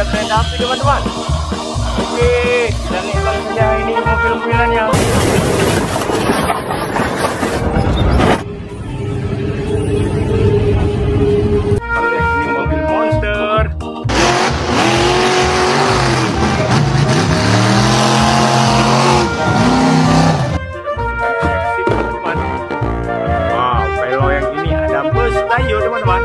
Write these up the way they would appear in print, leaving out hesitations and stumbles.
kereta api teman-teman. Oke, kita lihat saja ini mobil-mobilannya. Kalau yang ini mobil monster. Wow, kalau yang ini ada bus tayo teman-teman.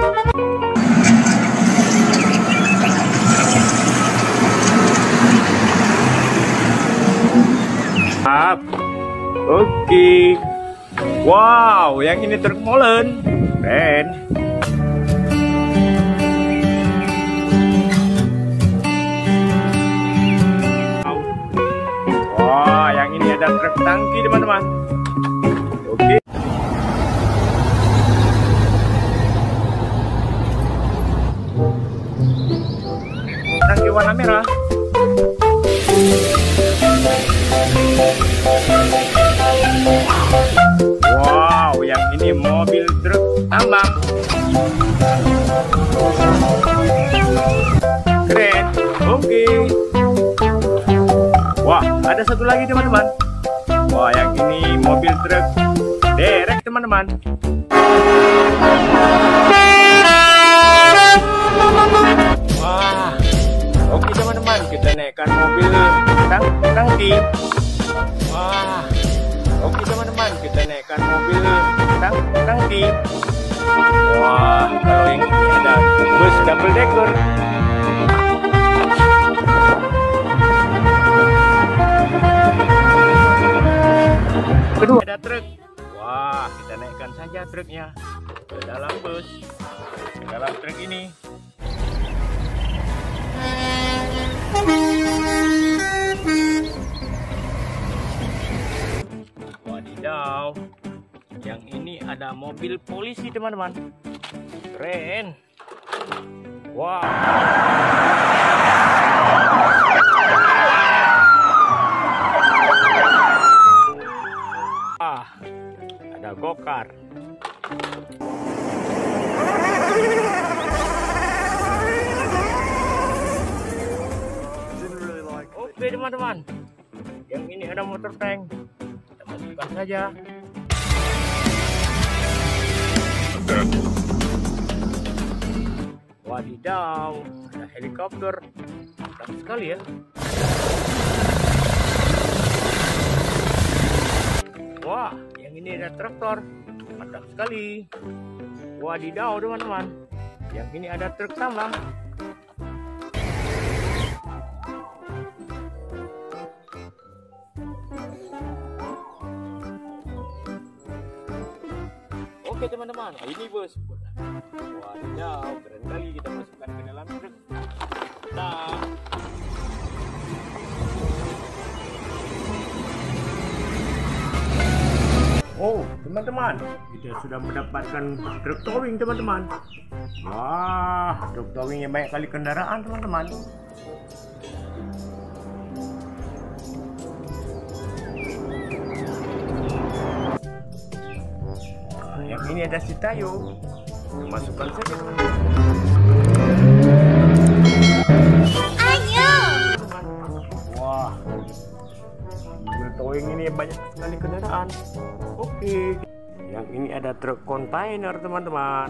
Oke. Wow, yang ini truk molen. Keren. Wah, yang ini ada truk tangki teman-teman. Oke. Tangki warna merah. Wow, yang ini mobil truk tambang. Keren. Oke. Wah, ada satu lagi teman-teman. Wah, yang ini mobil truk derek teman-teman. Wah. Oke teman-teman, kita naikkan mobil tangki. Wah. Oke teman-teman, kita naikkan mobil tangki. Wah, kalau yang ini ada bus double decker. Kedua ada truk. Wah, kita naikkan saja truknya ke dalam bus, ke dalam truk ini. Wadidaw, yang ini ada mobil polisi teman-teman. Keren. Wow. Ah, ada gokar. Oke teman-teman, yang ini ada motor tank. Kita masukkan saja. Wadidaw, ada helikopter. Mantap sekali ya. Wah, yang ini ada traktor. Mantap sekali. Wadidaw teman-teman, yang ini ada truk tambang. Oke teman-teman, ini bus. Wadidaw, keren kali, kita masukkan ke dalam truk. Nah. Oh teman-teman, kita sudah mendapatkan truk towing teman-teman. Wah, truk towingnya banyak kali kendaraan teman-teman. Yang ini ada si tayo. Masukkan saja. Ayo. Wah, mobil towing ini banyak sekali kendaraan. Oke. Yang ini ada truk kontainer teman-teman.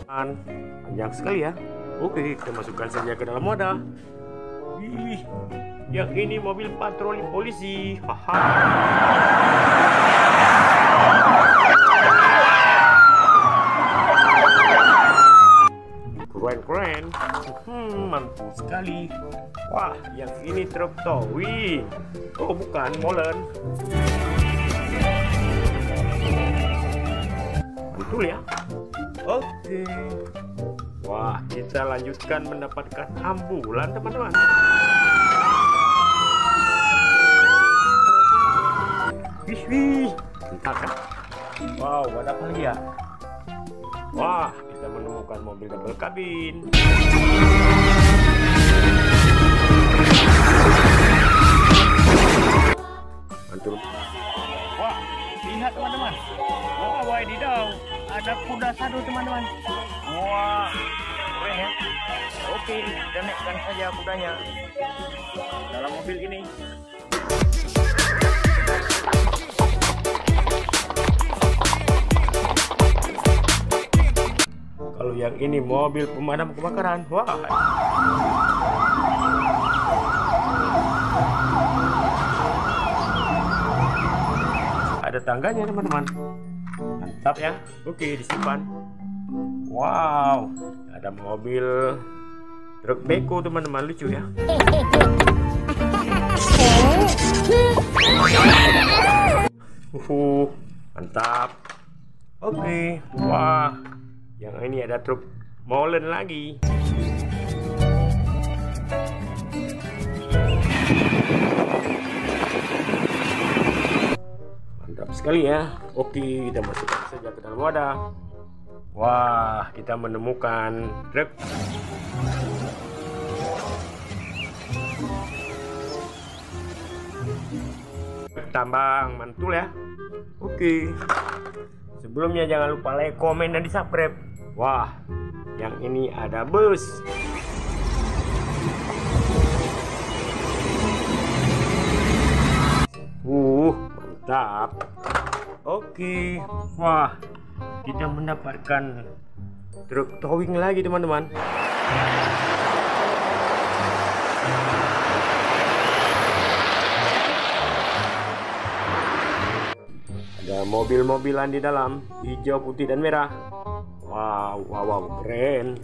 Panjang sekali ya. Oke, kita masukkan saja ke dalam wadah. Wih, yang ini mobil patroli polisi. Haha. Keren. Mantap sekali. Wah, yang ini truk towing. Oh, bukan molen. Mantul ya. Oke. Wah, kita lanjutkan mendapatkan ambulan teman-teman. Wih, entah kan? Wow, ada apa lagi ya? Wah, kita menemukan mobil double kabin. Mantul. Wah, lihat teman-teman. Wah, wadidaw. Waduh teman-teman. Wah, keren ya. Oke, kita naikkan saja kudanya dalam mobil ini. Kalau yang ini mobil pemadam kebakaran. Wah. Ada tangganya teman-teman. Mantap ya. Oke, disimpan. Wow, ada mobil truk beko teman-teman, lucu ya. Mantap. Oke. Wah, yang ini ada truk molen lagi. Mantap sekali ya. Oke, kita masukkan saja ke dalam wadah. Wah, kita menemukan truk tambang mantul ya. Oke. Sebelumnya jangan lupa like, komen, dan di subscribe. Wah, yang ini ada bus. Mantap. Oke. Wah, kita mendapatkan truk towing lagi teman-teman. Ada mobil-mobilan di dalam, hijau, putih, dan merah. Wow, keren.